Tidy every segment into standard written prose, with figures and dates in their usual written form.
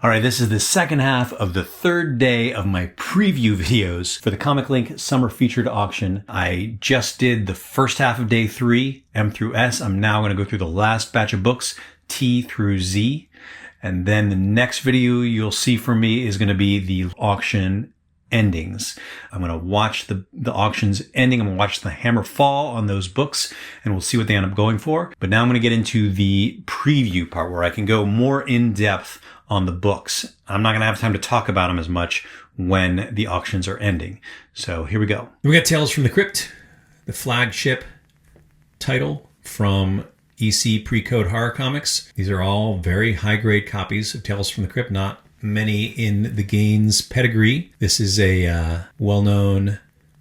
All right, this is the second half of the third day of my preview videos for the ComicLink Summer Featured Auction. I just did the first half of day 3, M through S. I'm now going to go through the last batch of books, T through Z. And then the next video you'll see from me is going to be the auction endings. I'm going to watch the auctions ending. I'm going to watch the hammer fall on those books and we'll see what they end up going for. But now I'm going to get into the preview part where I can go more in depth on the books. I'm not going to have time to talk about them as much when the auctions are ending. So here we go. We got Tales from the Crypt, the flagship title from EC Pre-Code Horror Comics. These are all very high-grade copies of Tales from the Crypt, not many in the Gaines pedigree. This is a well-known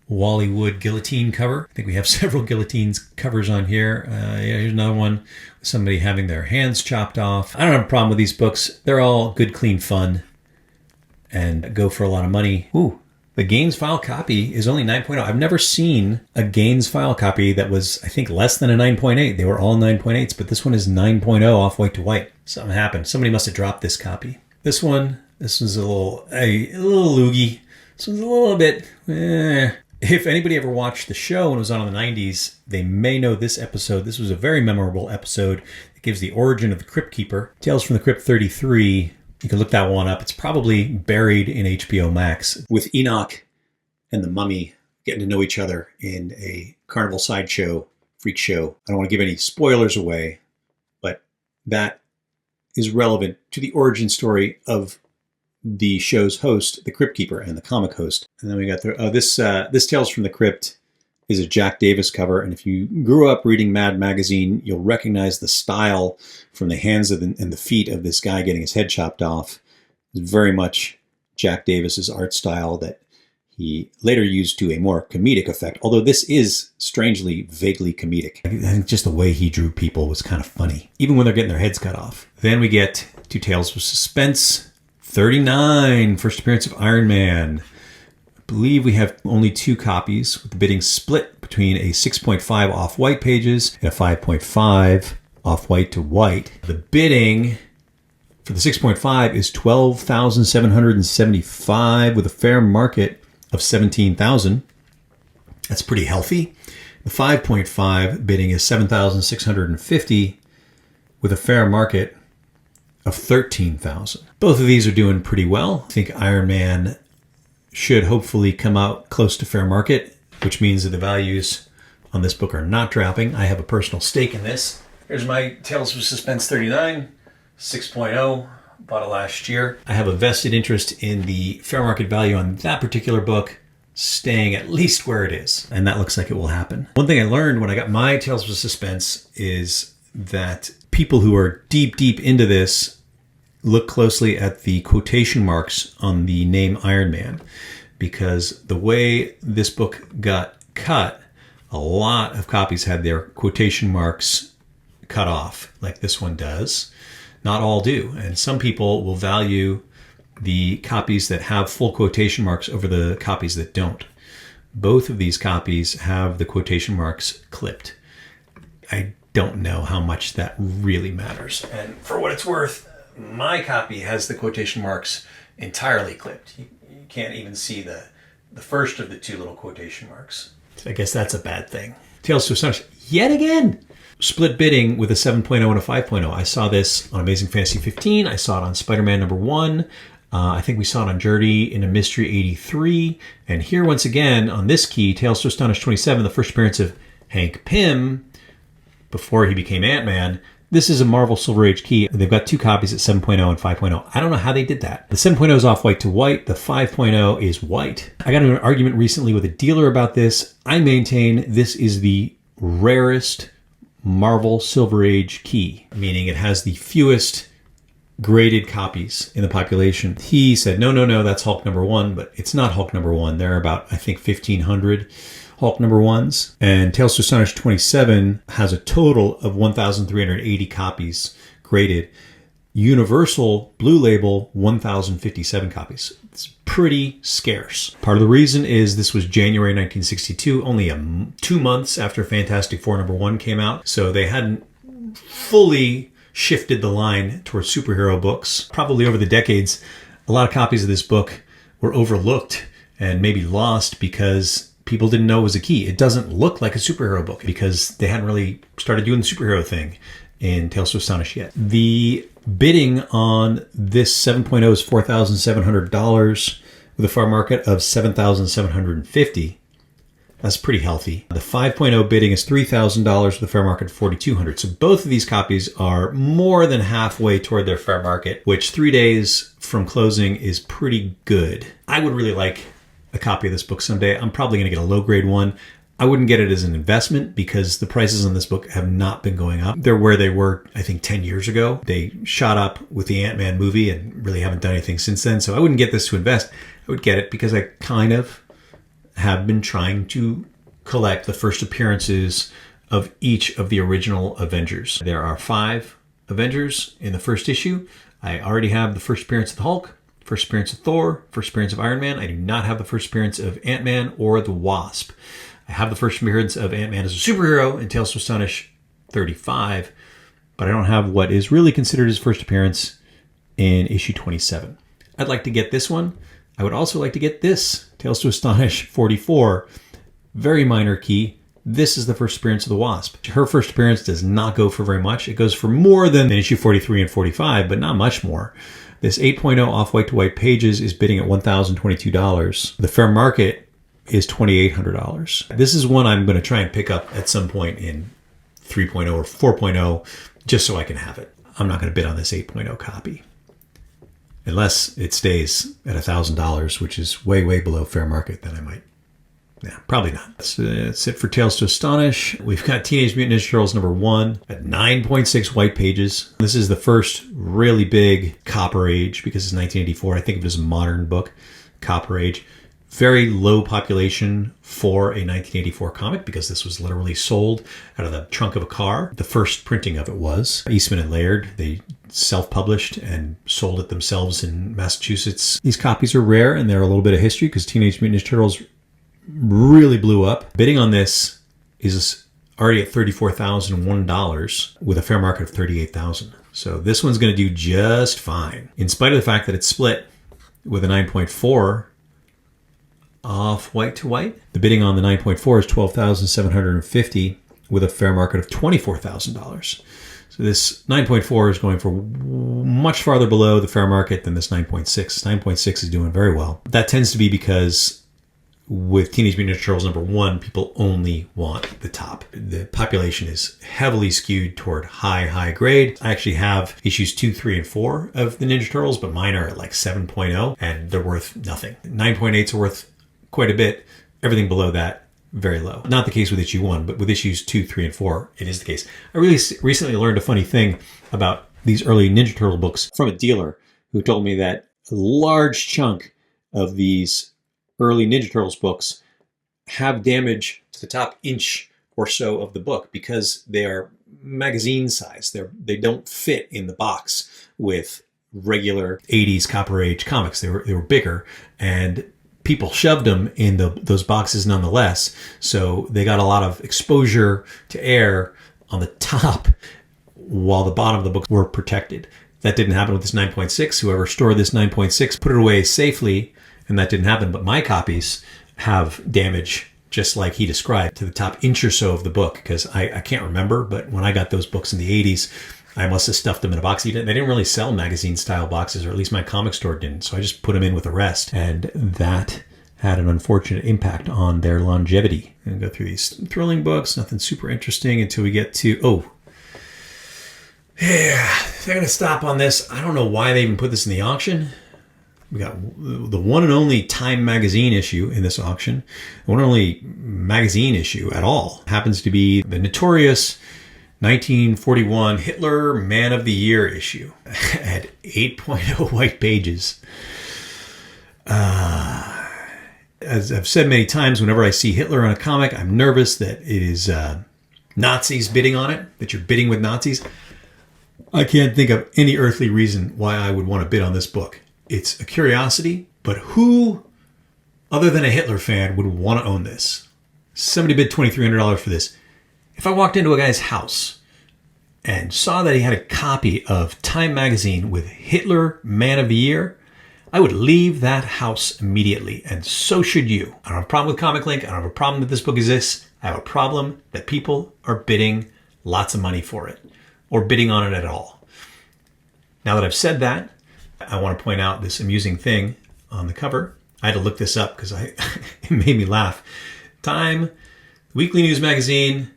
Wally Wood guillotine cover. I think we have several guillotines covers on here. Here's another one with somebody having their hands chopped off. I don't have a problem with these books. They're all good, clean fun and go for a lot of money. Ooh, the Gaines file copy is only 9.0. I've never seen a Gaines file copy that was, I think, less than a 9.8. They were all 9.8s, but this one is 9.0 off white to white. Something happened. Somebody must have dropped this copy. This one, this was a little loogie. This one's a little bit, If anybody ever watched the show when it was on in the 90s, they may know this episode. This was a very memorable episode. It gives the origin of the Crypt Keeper. Tales from the Crypt 33. You can look that one up. It's probably buried in HBO Max. With Enoch and the mummy getting to know each other in a carnival sideshow, freak show. I don't want to give any spoilers away, but that is relevant to the origin story of the show's host, the Crypt Keeper, and the comic host. And then we got this Tales from the Crypt is a Jack Davis cover. And if you grew up reading Mad Magazine, you'll recognize the style from the hands and the feet of this guy getting his head chopped off. It's very much Jack Davis's art style that he later used to a more comedic effect. Although this is strangely, vaguely comedic. I think just the way he drew people was kind of funny, even when they're getting their heads cut off. Then we get to Tales of Suspense 39, first appearance of Iron Man. I believe we have only 2 copies with the bidding split between a 6.5 off-white pages and a 5.5 off-white to white. The bidding for the 6.5 is $12,775 with a fair market of $17,000. That's pretty healthy. The 5.5 bidding is $7,650 with a fair market of $13,000. Both of these are doing pretty well. I think Iron Man should hopefully come out close to fair market, which means that the values on this book are not dropping. I have a personal stake in this. Here's my Tales of Suspense 39, 6.0. Bought it last year. I have a vested interest in the fair market value on that particular book staying at least where it is. And that looks like it will happen. One thing I learned when I got my Tales of Suspense is that people who are deep into this look closely at the quotation marks on the name Iron Man, because the way this book got cut, a lot of copies had their quotation marks cut off, like this one does. Not all do. And some people will value the copies that have full quotation marks over the copies that don't. Both of these copies have the quotation marks clipped. I don't know how much that really matters. And for what it's worth, my copy has the quotation marks entirely clipped. You can't even see the first of the 2 little quotation marks. So I guess that's a bad thing. Tales to Astonish, yet again. Split bidding with a 7.0 and a 5.0. I saw this on Amazing Fantasy 15. I saw it on Spider-Man #1. I think we saw it on Journey in a Mystery 83. And here once again on this key, Tales to Astonish 27, the first appearance of Hank Pym before he became Ant-Man. This is a Marvel Silver Age key. They've got 2 copies at 7.0 and 5.0. I don't know how they did that. The 7.0 is off white to white. The 5.0 is white. I got into an argument recently with a dealer about this. I maintain this is the rarest Marvel Silver Age key, meaning it has the fewest graded copies in the population. He said, no, that's Hulk #1, but it's not Hulk #1. There are about, I think, 1,500 Hulk #1s. And Tales to Astonish 27 has a total of 1,380 copies graded. Universal Blue Label, 1,057 copies. It's pretty scarce. Part of the reason is this was January 1962, only 2 months after Fantastic Four #1 came out. So they hadn't fully shifted the line towards superhero books. Probably over the decades, a lot of copies of this book were overlooked and maybe lost because people didn't know it was a key. It doesn't look like a superhero book because they hadn't really started doing the superhero thing in Tales to Astonish yet. The bidding on this 7.0 is $4,700 with a fair market of $7,750. That's pretty healthy. The 5.0 bidding is $3,000 with a fair market of $4,200. So both of these copies are more than halfway toward their fair market, which 3 days from closing is pretty good. I would really like a copy of this book someday. I'm probably going to get a low grade one. I wouldn't get it as an investment because the prices on this book have not been going up. They're where they were, I think, 10 years ago. They shot up with the Ant-Man movie and really haven't done anything since then. So I wouldn't get this to invest. I would get it because I kind of have been trying to collect the first appearances of each of the original Avengers. There are 5 Avengers in the first issue. I already have the first appearance of the Hulk, first appearance of Thor, first appearance of Iron Man. I do not have the first appearance of Ant-Man or the Wasp. I have the first appearance of Ant-Man as a superhero in Tales to Astonish 35, but I don't have what is really considered his first appearance in issue 27. I'd like to get this one. I would also like to get this, Tales to Astonish 44. Very minor key. This is the first appearance of the Wasp. Her first appearance does not go for very much. It goes for more than issue 43 and 45, but not much more. This 8.0 off-white to white pages is bidding at $1,022. The fair market is $2,800. This is one I'm going to try and pick up at some point in 3.0 or 4.0 just so I can have it. I'm not going to bid on this 8.0 copy. Unless it stays at $1,000, which is way, way below fair market, then I might. Yeah, probably not. That's it for Tales to Astonish. We've got Teenage Mutant Ninja Turtles #1 at 9.6 white pages. This is the first really big Copper Age because it's 1984. I think of it as a modern book, Copper Age. Very low population for a 1984 comic because this was literally sold out of the trunk of a car. The first printing of it was Eastman and Laird. They self-published and sold it themselves in Massachusetts. These copies are rare and they're a little bit of history because Teenage Mutant Ninja Turtles really blew up. Bidding on this is already at $34,001 with a fair market of $38,000. So this one's going to do just fine. In spite of the fact that it's split with a 9.4 off white to white. The bidding on the 9.4 is $12,750 with a fair market of $24,000. So this 9.4 is going for much farther below the fair market than this 9.6. 9.6 is doing very well. That tends to be because with Teenage Mutant Ninja Turtles #1, people only want the top. The population is heavily skewed toward high grade. I actually have issues 2, 3, and 4 of the Ninja Turtles, but mine are at like 7.0 and they're worth nothing. 9.8s are worth quite a bit. Everything below that, very low. Not the case with issue 1, but with issues 2, 3, and 4, it is the case. I really recently learned a funny thing about these early Ninja Turtle books from a dealer who told me that a large chunk of these early Ninja Turtles books have damage to the top inch or so of the book because they are magazine size. They don't fit in the box with regular 80s Copper Age comics. They were bigger and people shoved them in those boxes nonetheless. So they got a lot of exposure to air on the top while the bottom of the books were protected. That didn't happen with this 9.6. Whoever stored this 9.6 put it away safely, and that didn't happen. But my copies have damage just like he described to the top inch or so of the book because I can't remember, but when I got those books in the 80s, I must have stuffed them in a box. They didn't really sell magazine-style boxes, or at least my comic store didn't. So I just put them in with the rest. And that had an unfortunate impact on their longevity. And go through these thrilling books. Nothing super interesting until we get to... Oh, yeah, they're going to stop on this. I don't know why they even put this in the auction. We got the one and only Time magazine issue in this auction. The one and only magazine issue at all happens to be the notorious 1941 Hitler Man of the Year issue at 8.0 white pages. As I've said many times, whenever I see Hitler on a comic, I'm nervous that it is Nazis bidding on it, that you're bidding with Nazis. I can't think of any earthly reason why I would want to bid on this book. It's a curiosity, but who, other than a Hitler fan, would want to own this? Somebody bid $2,300 for this. If I walked into a guy's house and saw that he had a copy of Time magazine with Hitler Man of the Year, I would leave that house immediately, and so should you. I don't have a problem with ComicLink. I don't have a problem that this book exists. I have a problem that people are bidding lots of money for it, or bidding on it at all. Now that I've said that, I want to point out this amusing thing on the cover. I had to look this up because it made me laugh. Time, weekly news magazine,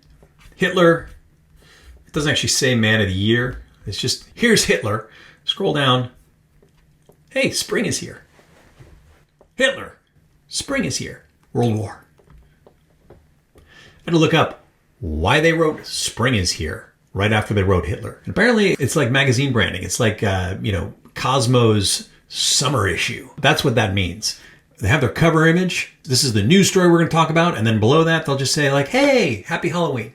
Hitler. It doesn't actually say Man of the Year. It's just, here's Hitler. Scroll down. Hey, spring is here. Hitler, spring is here. World War. I had to look up why they wrote spring is here right after they wrote Hitler. And apparently it's like magazine branding. It's like, Cosmo's summer issue. That's what that means. They have their cover image. This is the news story we're going to talk about. And then below that, they'll just say like, hey, happy Halloween.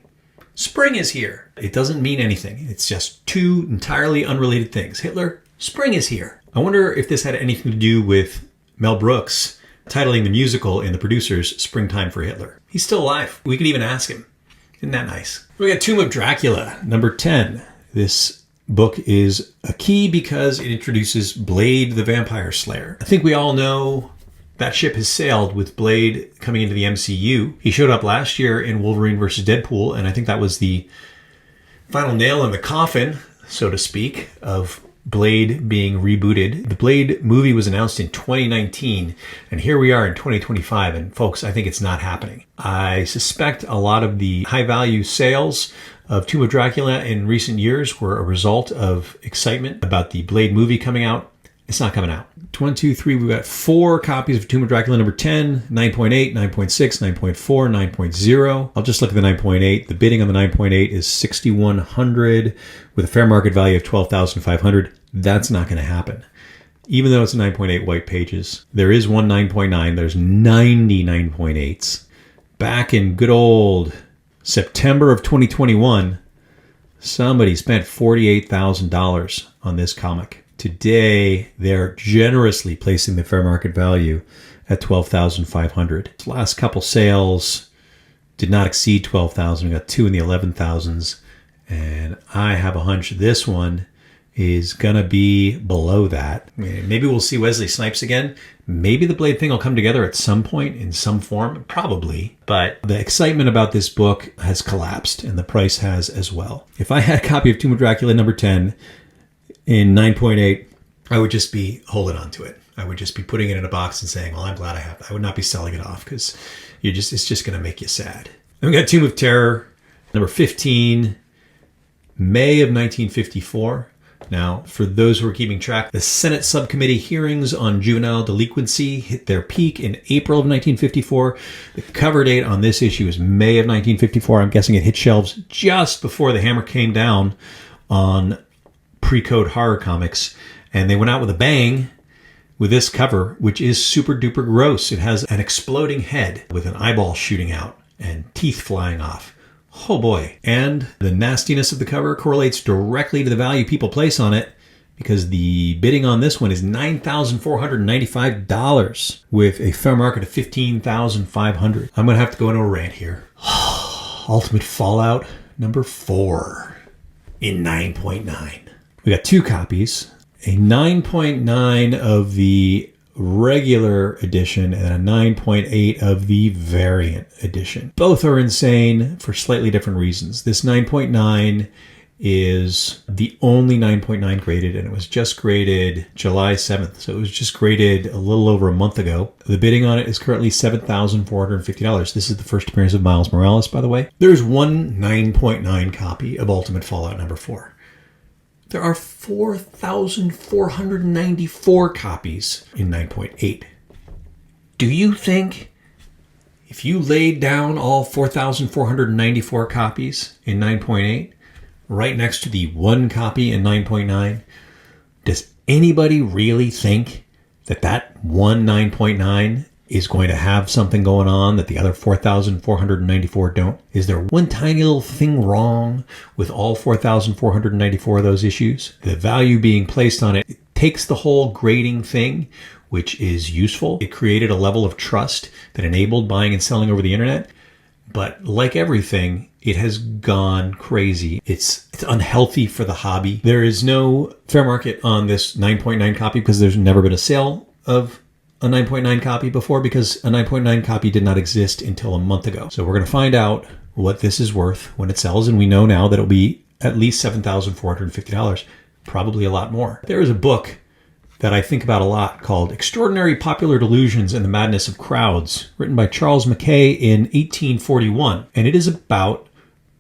Spring is here. It doesn't mean anything. It's just two entirely unrelated things. Hitler, spring is here. I wonder if this had anything to do with Mel Brooks titling the musical in the producers Springtime for Hitler. He's still alive. We could even ask him. Isn't that nice? We got Tomb of Dracula, number 10. This book is a key because it introduces Blade the Vampire Slayer. I think we all know that ship has sailed with Blade coming into the MCU. He showed up last year in Wolverine vs. Deadpool, and I think that was the final nail in the coffin, so to speak, of Blade being rebooted. The Blade movie was announced in 2019, and here we are in 2025, and folks, I think it's not happening. I suspect a lot of the high-value sales of Tomb of Dracula in recent years were a result of excitement about the Blade movie coming out. It's not coming out. 1, 2, 3, we've got 4 copies of Tomb of Dracula number 10, 9.8, 9.6, 9.4, 9.0. I'll just look at the 9.8. The bidding on the 9.8 is $6,100 with a fair market value of $12,500. That's not going to happen. Even though it's a 9.8 white pages, there is one 9.9. There's 90 9.8s. Back in good old September of 2021, somebody spent $48,000 on this comic. Today, they're generously placing the fair market value at $12,500. Last couple sales did not exceed $12,000. We got 2 in the 11,000s. And I have a hunch this one is going to be below that. Maybe we'll see Wesley Snipes again. Maybe the Blade thing will come together at some point in some form. Probably. But the excitement about this book has collapsed, and the price has as well. If I had a copy of Tomb of Dracula number 10 in 9.8, I would just be holding on to it. I would just be putting it in a box and saying, well, I'm glad I have it. I would not be selling it off because it's just going to make you sad. Then we got Tomb of Terror, number 15, May of 1954. Now, for those who are keeping track, the Senate subcommittee hearings on juvenile delinquency hit their peak in April of 1954. The cover date on this issue is May of 1954. I'm guessing it hit shelves just before the hammer came down on pre-code horror comics, and they went out with a bang with this cover, which is super duper gross. It has an exploding head with an eyeball shooting out and teeth flying off. Oh boy. And the nastiness of the cover correlates directly to the value people place on it, because the bidding on this one is $9,495 with a fair market of $15,500. I'm going to have to go into a rant here. Ultimate Fallout number 4 in 9.9. We got 2 copies, a 9.9 of the regular edition and a 9.8 of the variant edition. Both are insane for slightly different reasons. This 9.9 is the only 9.9 graded, and it was just graded July 7th. So it was just graded a little over a month ago. The bidding on it is currently $7,450. This is the first appearance of Miles Morales, by the way. There's one 9.9 copy of Ultimate Fallout number 4. There are 4,494 copies in 9.8. Do you think if you laid down all 4,494 copies in 9.8 right next to the one copy in 9.9, does anybody really think that that one 9.9 is going to have something going on that the other 4,494 don't? Is there one tiny little thing wrong with all 4,494 of those issues? The value being placed on it takes the whole grading thing, which is useful. It created a level of trust that enabled buying and selling over the internet. but like everything, it has gone crazy. It's unhealthy for the hobby. There is no fair market on this 9.9 copy because there's never been a sale of a 9.9 copy before, because a 9.9 copy did not exist until a month ago. So we're going to find out what this is worth when it sells, and we know now that it'll be at least $7,450, probably a lot more. There is a book that I think about a lot called Extraordinary Popular Delusions and the Madness of Crowds, written by Charles Mackay in 1841. And it is about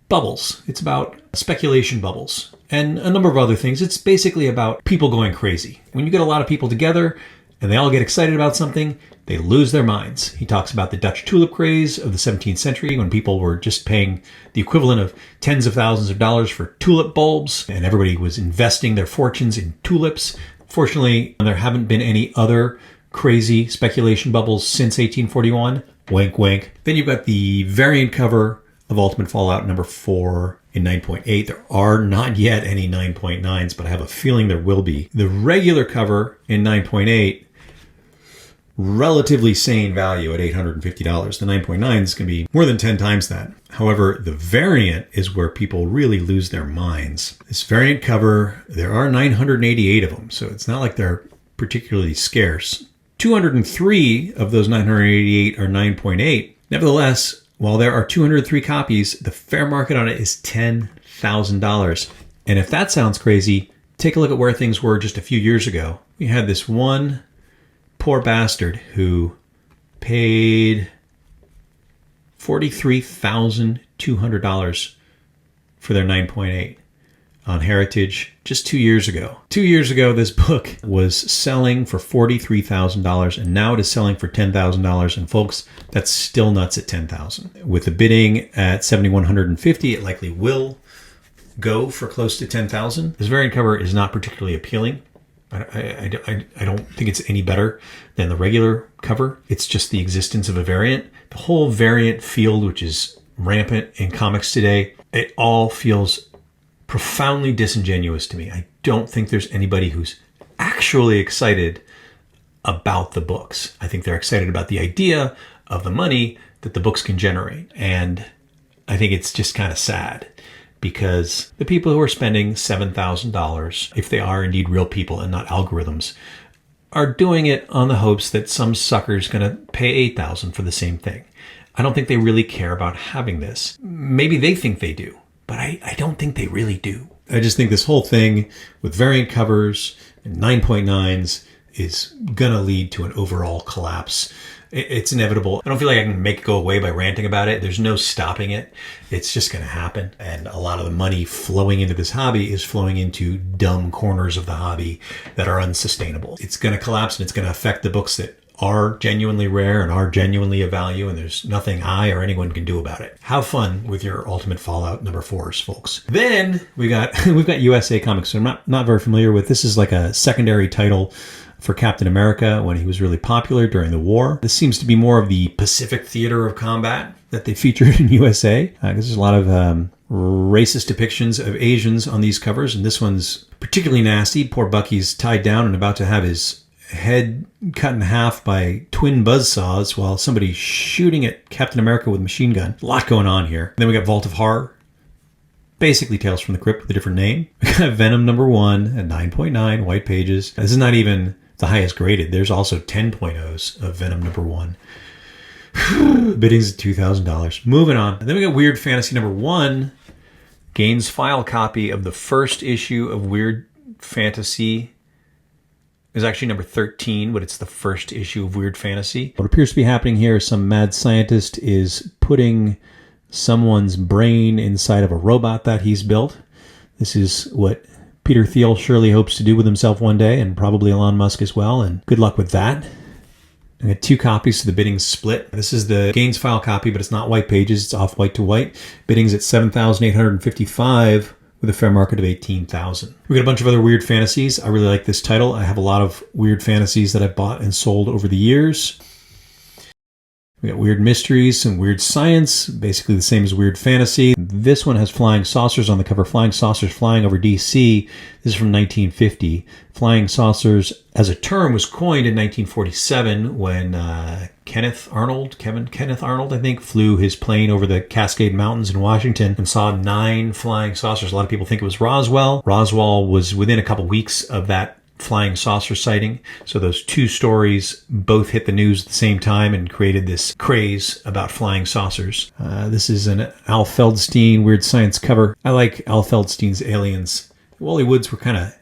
bubbles. It's about speculation bubbles and a number of other things. It's basically about people going crazy. When you get a lot of people together and they all get excited about something, they lose their minds. He talks about the Dutch tulip craze of the 17th century, when people were just paying the equivalent of tens of thousands of dollars for tulip bulbs, and everybody was investing their fortunes in tulips. Fortunately, there haven't been any other crazy speculation bubbles since 1841. Wink, wink. Then you've got the variant cover of Ultimate Fallout number 4 in 9.8. There are not yet any 9.9s, but I have a feeling there will be. The regular cover in 9.8, relatively sane value at $850. The 9.9 is going to be more than 10 times that. However, the variant is where people really lose their minds. This variant cover, there are 988 of them, so it's not like they're particularly scarce. 203 of those 988 are 9.8. Nevertheless, while there are 203 copies, the fair market on it is $10,000. And if that sounds crazy, take a look at where things were just a few years ago. We had this one poor bastard who paid $43,200 for their 9.8 on Heritage just 2 years ago. 2 years ago, this book was selling for $43,000, and now it is selling for $10,000. And folks, that's still nuts at $10,000. With the bidding at $7,150, it likely will go for close to $10,000. This variant cover is not particularly appealing. I don't think it's any better than the regular cover. It's just the existence of a variant. The whole variant field, which is rampant in comics today, it all feels profoundly disingenuous to me. I don't think there's anybody who's actually excited about the books. I think they're excited about the idea of the money that the books can generate. And I think it's just kind of sad, because the people who are spending $7,000, if they are indeed real people and not algorithms, are doing it on the hopes that some sucker's going to pay $8,000 for the same thing. I don't think they really care about having this. Maybe they think they do, but I don't think they really do. I just think this whole thing with variant covers and 9.9s is going to lead to an overall collapse. It's inevitable. I don't feel like I can make it go away by ranting about it. There's no stopping it. It's just going to happen. And a lot of the money flowing into this hobby is flowing into dumb corners of the hobby that are unsustainable. It's going to collapse, and it's going to affect the books that are genuinely rare and are genuinely of value, and there's nothing I or anyone can do about it. Have fun with your Ultimate Fallout number 4s, folks. Then we've got USA Comics, so I'm not very familiar with. This is like a secondary title for Captain America when he was really popular during the war. This seems to be more of the Pacific theater of combat that they featured in USA. There's a lot of racist depictions of Asians on these covers, and this one's particularly nasty. Poor Bucky's tied down and about to have his head cut in half by twin buzzsaws while somebody's shooting at Captain America with a machine gun. A lot going on here. Then we got Vault of Horror. Basically Tales from the Crypt with a different name. We got Venom number 1 at 9.9 white pages. This is not even the highest graded. There's also 10.0s of Venom number 1. Bidding's at $2,000. Moving on. And then we got Weird Fantasy number 1. Gaines file copy of the first issue of Weird Fantasy. Is actually number 13, but it's the first issue of Weird Fantasy. What appears to be happening here is some mad scientist is putting someone's brain inside of a robot that he's built. This is what Peter Thiel surely hopes to do with himself one day, and probably Elon Musk as well, and good luck with that. I got 2 copies, so the bidding's split. This is the Gaines file copy, but it's not white pages. It's off white to white. Bidding's at $7,855 with a fair market of $18,000. We got a bunch of other Weird Fantasies. I really like this title. I have a lot of Weird Fantasies that I've bought and sold over the years. We got Weird Mysteries and Weird Science, basically the same as Weird Fantasy. This one has flying saucers on the cover. Flying saucers flying over DC. This is from 1950. Flying saucers as a term was coined in 1947 when Kenneth Arnold, I think, flew his plane over the Cascade Mountains in Washington and saw 9 flying saucers. A lot of people think it was Roswell. Roswell was within a couple weeks of that flying saucer sighting. So those 2 stories both hit the news at the same time and created this craze about flying saucers. This is an Al Feldstein Weird Science cover. I like Al Feldstein's aliens. Wally Woods were kind of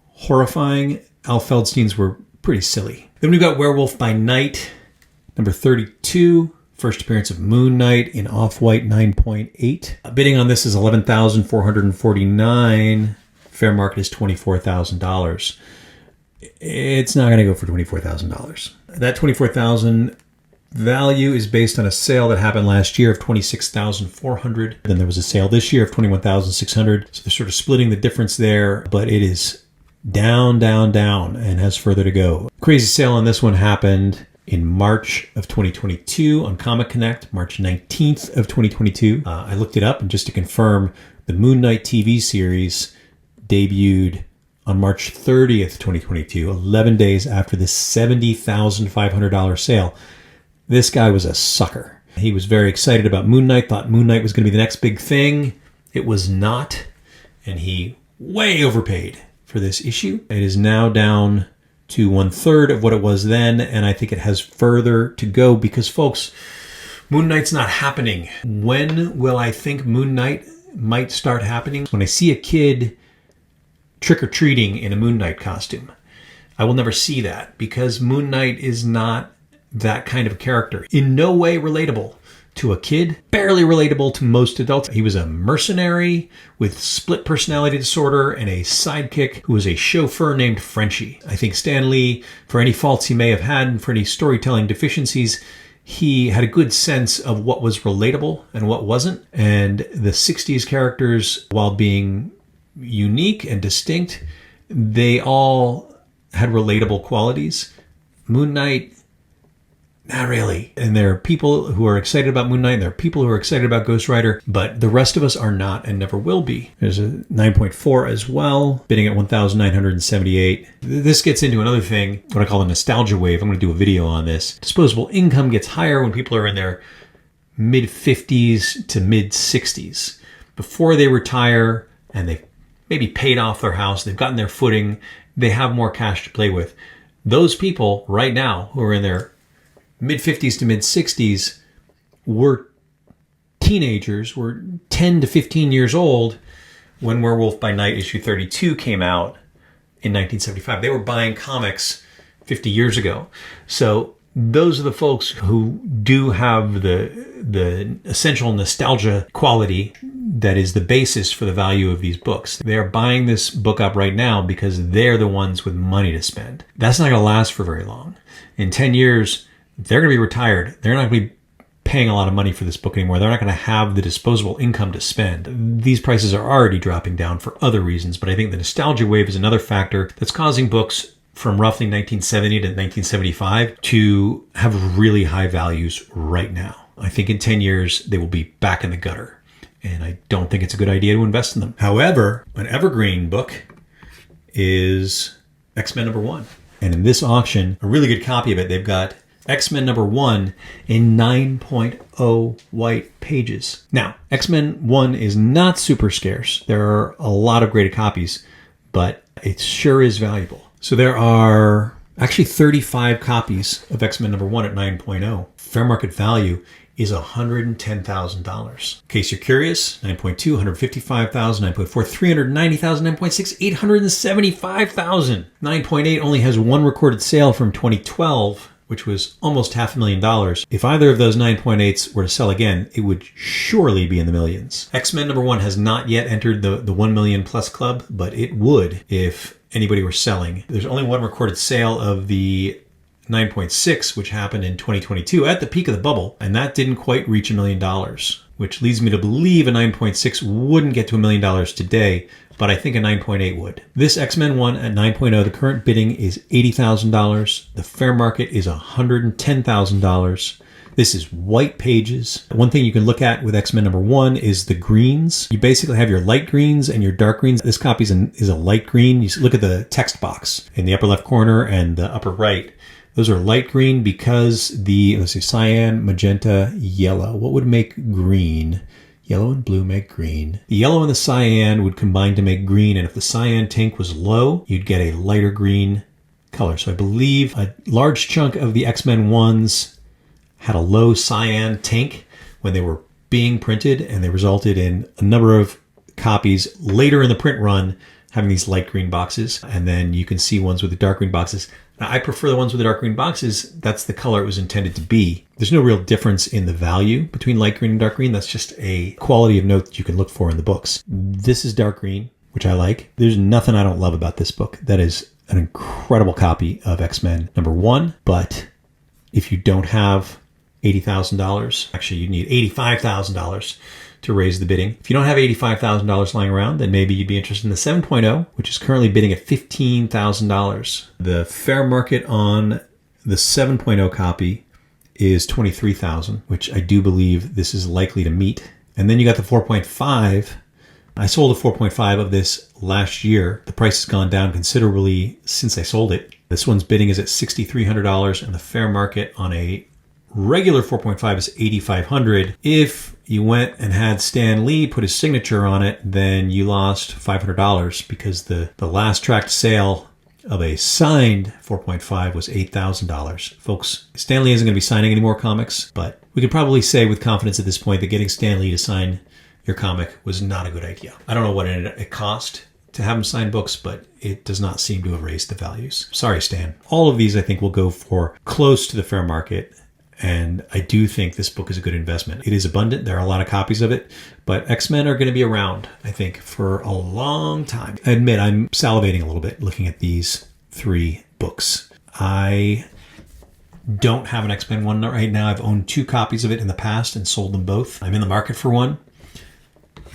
horrifying. Al Feldstein's were pretty silly. Then we've got Werewolf by Night, number 32. First appearance of Moon Knight in Off-White 9.8. Bidding on this is $11,449. Fair market is $24,000. It's not going to go for $24,000. That $24,000 value is based on a sale that happened last year of $26,400. Then there was a sale this year of $21,600. So they're sort of splitting the difference there, but it is down, down, down, and has further to go. Crazy sale on this one happened in March of 2022 on Comic Connect, March 19th of 2022. I looked it up, and just to confirm, the Moon Knight TV series debuted on March 30th, 2022, 11 days after the $70,500 sale. This guy was a sucker. He was very excited about Moon Knight, thought Moon Knight was going to be the next big thing. It was not, and he way overpaid for this issue. It is now down to 1/3 of what it was then, and I think it has further to go because, folks, Moon Knight's not happening. When will I think Moon Knight might start happening? When I see a kid trick-or-treating in a Moon Knight costume. I will never see that because Moon Knight is not that kind of a character. In no way relatable to a kid, barely relatable to most adults. He was a mercenary with split personality disorder and a sidekick who was a chauffeur named Frenchie. I think Stan Lee, for any faults he may have had and for any storytelling deficiencies, he had a good sense of what was relatable and what wasn't. And the 60s characters, while being unique and distinct, they all had relatable qualities. Moon Knight, not really. And there are people who are excited about Moon Knight, and there are people who are excited about Ghost Rider, but the rest of us are not and never will be. There's a 9.4 as well, bidding at $1,978. This gets into another thing, what I call the nostalgia wave. I'm going to do a video on this. Disposable income gets higher when people are in their mid-50s to mid-60s. Before they retire and they've maybe paid off their house, they've gotten their footing, they have more cash to play with. Those people right now who are in their mid-50s to mid-60s were teenagers, were 10 to 15 years old when Werewolf by Night issue 32 came out in 1975. They were buying comics 50 years ago. So those are the folks who do have the essential nostalgia quality that is the basis for the value of these books. They're buying this book up right now because they're the ones with money to spend. That's not going to last for very long. In 10 years, they're going to be retired. They're not going to be paying a lot of money for this book anymore. They're not going to have the disposable income to spend. These prices are already dropping down for other reasons, but I think the nostalgia wave is another factor that's causing books from roughly 1970 to 1975 to have really high values right now. I think in 10 years, they will be back in the gutter. And I don't think it's a good idea to invest in them. However, an evergreen book is X-Men #1. And in this auction, a really good copy of it, they've got X-Men #1 in 9.0 white pages. Now, X-Men 1 is not super scarce. There are a lot of graded copies, but it sure is valuable. So there are actually 35 copies of X-Men #1 at 9.0. Fair market value is $110,000. In case you're curious, 9.2, $155,000, 9.4, $390,000, 9.6, $875,000. 9.8 only has one recorded sale from 2012, which was almost $500,000. If either of those 9.8s were to sell again, it would surely be in the millions. X-Men #1 has not yet entered the 1 million plus club, but it would if anybody were selling. There's only one recorded sale of the 9.6, which happened in 2022 at the peak of the bubble, and that didn't quite reach $1 million, which leads me to believe a 9.6 wouldn't get to $1 million today, but I think a 9.8 would. This X-Men 1 at 9.0, the current bidding is $80,000. The fair market is $110,000. This is white pages. One thing you can look at with X-Men #1 is the greens. You basically have your light greens and your dark greens. This copy is a light green. You look at the text box in the upper left corner and the upper right. Those are light green because let's see, cyan, magenta, yellow. What would make green? Yellow and blue make green. The yellow and the cyan would combine to make green, and if the cyan tint was low, you'd get a lighter green color. So I believe a large chunk of the X-Men ones had a low cyan tint when they were being printed, and they resulted in a number of copies later in the print run having these light green boxes. And then you can see ones with the dark green boxes. Now, I prefer the ones with the dark green boxes. That's the color it was intended to be. There's no real difference in the value between light green and dark green. That's just a quality of note that you can look for in the books. This is dark green, which I like. There's nothing I don't love about this book. That is an incredible copy of X-Men #1. But if you don't have $80,000, actually you need $85,000 to raise the bidding. If you don't have $85,000 lying around, then maybe you'd be interested in the 7.0, which is currently bidding at $15,000. The fair market on the 7.0 copy is $23,000, which I do believe this is likely to meet. And then you got the 4.5. I sold a 4.5 of this last year. The price has gone down considerably since I sold it. This one's bidding is at $6,300, and the fair market on a regular 4.5 is $8,500. If you went and had Stan Lee put his signature on it, then you lost $500 because the last tracked sale of a signed 4.5 was $8,000. Folks, Stan Lee isn't going to be signing any more comics, but we could probably say with confidence at this point that getting Stan Lee to sign your comic was not a good idea. I don't know what it cost to have him sign books, but it does not seem to have raised the values. Sorry, Stan. All of these I think will go for close to the fair market. And I do think this book is a good investment. It is abundant. There are a lot of copies of it, but X-Men are going to be around, I think, for a long time. I admit I'm salivating a little bit looking at these 3 books. I don't have an X-Men one right now. I've owned 2 copies of it in the past and sold them both. I'm in the market for one.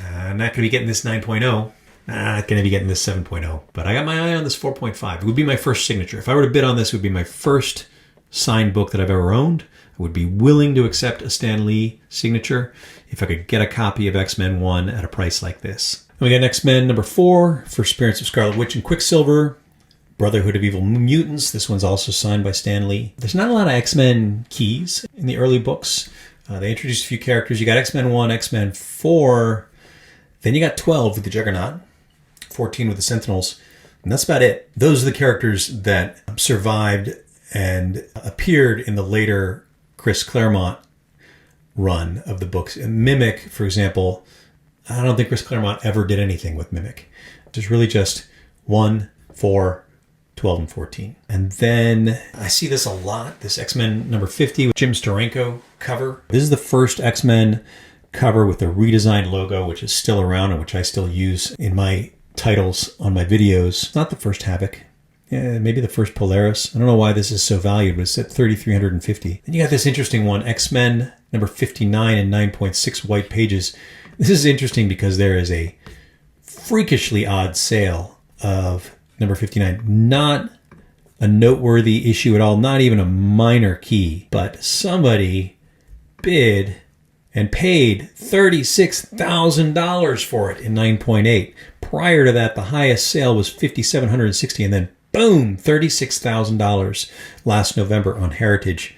I'm not going to be getting this 9.0. Not going to be getting this 7.0, but I got my eye on this 4.5. It would be my first signature. If I were to bid on this, it would be my first signed book that I've ever owned. I would be willing to accept a Stan Lee signature if I could get a copy of X-Men 1 at a price like this. And we got X-Men #4, First Appearance of Scarlet Witch and Quicksilver, Brotherhood of Evil Mutants. This one's also signed by Stan Lee. There's not a lot of X-Men keys in the early books. They introduced a few characters. You got X-Men 1, X-Men 4, then you got 12 with the Juggernaut, 14 with the Sentinels, and that's about it. Those are the characters that survived and appeared in the later Chris Claremont run of the books. And Mimic, for example, I don't think Chris Claremont ever did anything with Mimic. There's really just 1, 4, 12, and 14. And then I see this a lot, this X-Men #50 with Jim Steranko cover. This is the first X-Men cover with the redesigned logo, which is still around and which I still use in my titles on my videos. It's not the first Havoc. Yeah, maybe the first Polaris. I don't know why this is so valued, but it's at $3,350. Then you got this interesting one, X-Men #59 and 9.6 white pages. This is interesting because there is a freakishly odd sale of #59. Not a noteworthy issue at all, not even a minor key, but somebody bid and paid $36,000 for it in 9.8. Prior to that, the highest sale was $5,760, and then boom, $36,000 last November on Heritage.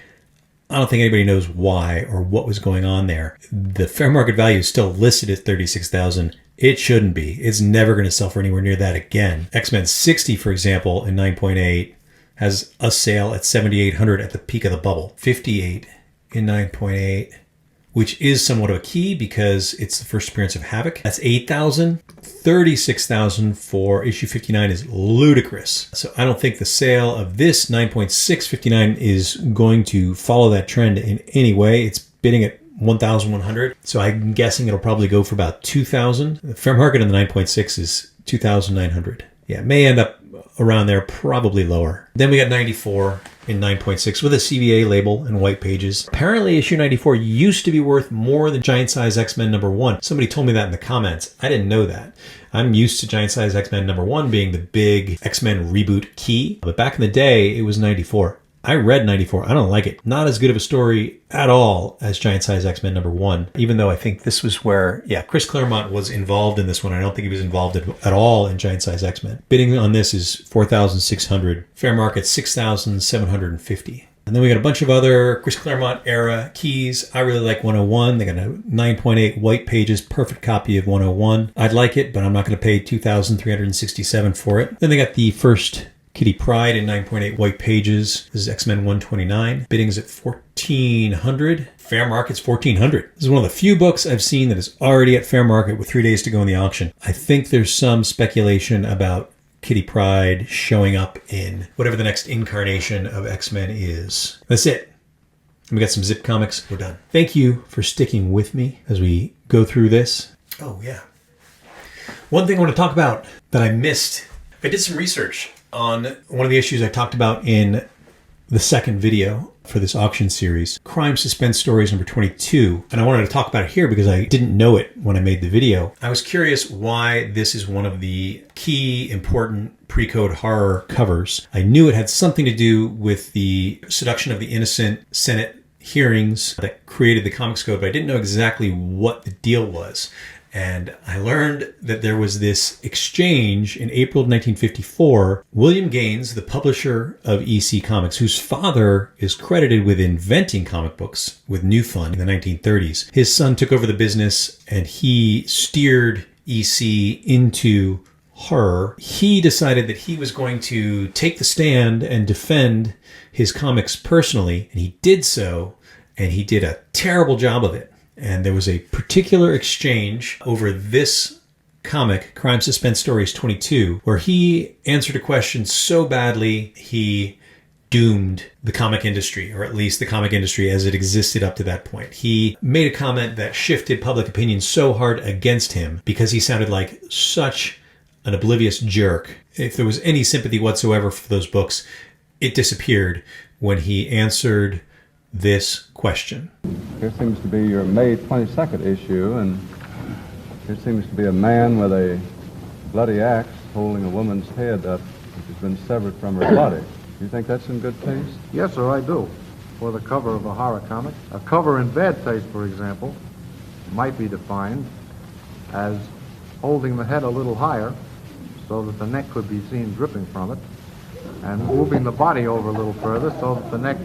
I don't think anybody knows why or what was going on there. The fair market value is still listed at $36,000. It shouldn't be. It's never going to sell for anywhere near that again. X-Men 60, for example, in 9.8 has a sale at $7,800 at the peak of the bubble. 58 in 9.8, which is somewhat of a key because it's the first appearance of Havoc. That's $8,000. $36,000 for issue 59 is ludicrous. So I don't think the sale of this 9.659 is going to follow that trend in any way. It's bidding at $1,100. So I'm guessing it'll probably go for about $2,000. The fair market on the 9.6 is $2,900. Yeah, it may end up around there, probably lower. Then we got 94 in 9.6 with a CVA label and white pages. Apparently issue 94 used to be worth more than Giant Size X-Men #1. Somebody told me that in the comments. I didn't know that. I'm used to Giant Size X-Men #1 being the big X-Men reboot key, but back in the day it was 94. I read 94. I don't like it. Not as good of a story at all as Giant Size X-Men #1, even though I think this was where, Chris Claremont was involved in this one. I don't think he was involved at all in Giant Size X-Men. Bidding on this is $4,600. Fair market, $6,750. And then we got a bunch of other Chris Claremont era keys. I really like 101. They got a 9.8 white pages, perfect copy of 101. I'd like it, but I'm not going to pay $2,367 for it. Then they got the first Kitty Pryde in 9.8 white pages. This is X-Men 129. Bidding's at $1,400. Fair market's $1,400. This is one of the few books I've seen that is already at fair market with 3 days to go in the auction. I think there's some speculation about Kitty Pryde showing up in whatever the next incarnation of X-Men is. That's it. We got some Zip comics. We're done. Thank you for sticking with me as we go through this. Oh, yeah. One thing I want to talk about that I missed. I did some research on one of the issues I talked about in the second video for this auction series, Crime Suspense Stories number 22. And I wanted to talk about it here because I didn't know it when I made the video. I was curious why this is one of the key important pre-code horror covers. I knew it had something to do with the Seduction of the Innocent Senate hearings that created the Comics Code, but I didn't know exactly what the deal was. And I learned that there was this exchange in April of 1954. William Gaines, the publisher of EC Comics, whose father is credited with inventing comic books with New Fun in the 1930s. His son took over the business and he steered EC into horror. He decided that he was going to take the stand and defend his comics personally, and he did so, and he did a terrible job of it. And there was a particular exchange over this comic, Crime Suspense Stories 22, where he answered a question so badly he doomed the comic industry, or at least the comic industry as it existed up to that point. He made a comment that shifted public opinion so hard against him because he sounded like such an oblivious jerk. If there was any sympathy whatsoever for those books, it disappeared when he answered this question. Here seems to be your May 22nd issue, and here seems to be a man with a bloody axe holding a woman's head up, which has been severed from her body. Do you think that's in good taste? Yes, sir, I do. For the cover of a horror comic. A cover in bad taste, for example, might be defined as holding the head a little higher so that the neck could be seen dripping from it, and moving the body over a little further so that the neck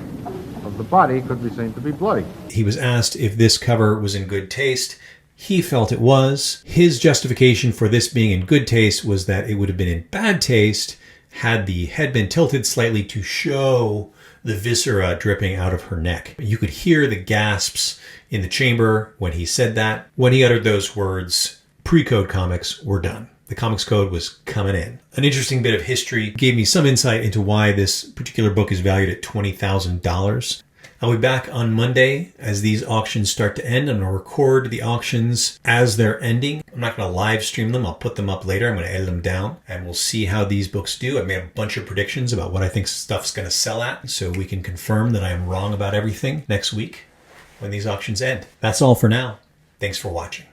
of the body could be seen to be bloody. He was asked if this cover was in good taste. He felt it was. His justification for this being in good taste was that it would have been in bad taste had the head been tilted slightly to show the viscera dripping out of her neck. You could hear the gasps in the chamber when he said that. When he uttered those words, pre-code comics were done. The Comics Code was coming in. An interesting bit of history gave me some insight into why this particular book is valued at $20,000. I'll be back on Monday as these auctions start to end. I'm going to record the auctions as they're ending. I'm not going to live stream them. I'll put them up later. I'm going to edit them down and we'll see how these books do. I've made a bunch of predictions about what I think stuff's going to sell at, so we can confirm that I am wrong about everything next week when these auctions end. That's all for now. Thanks for watching.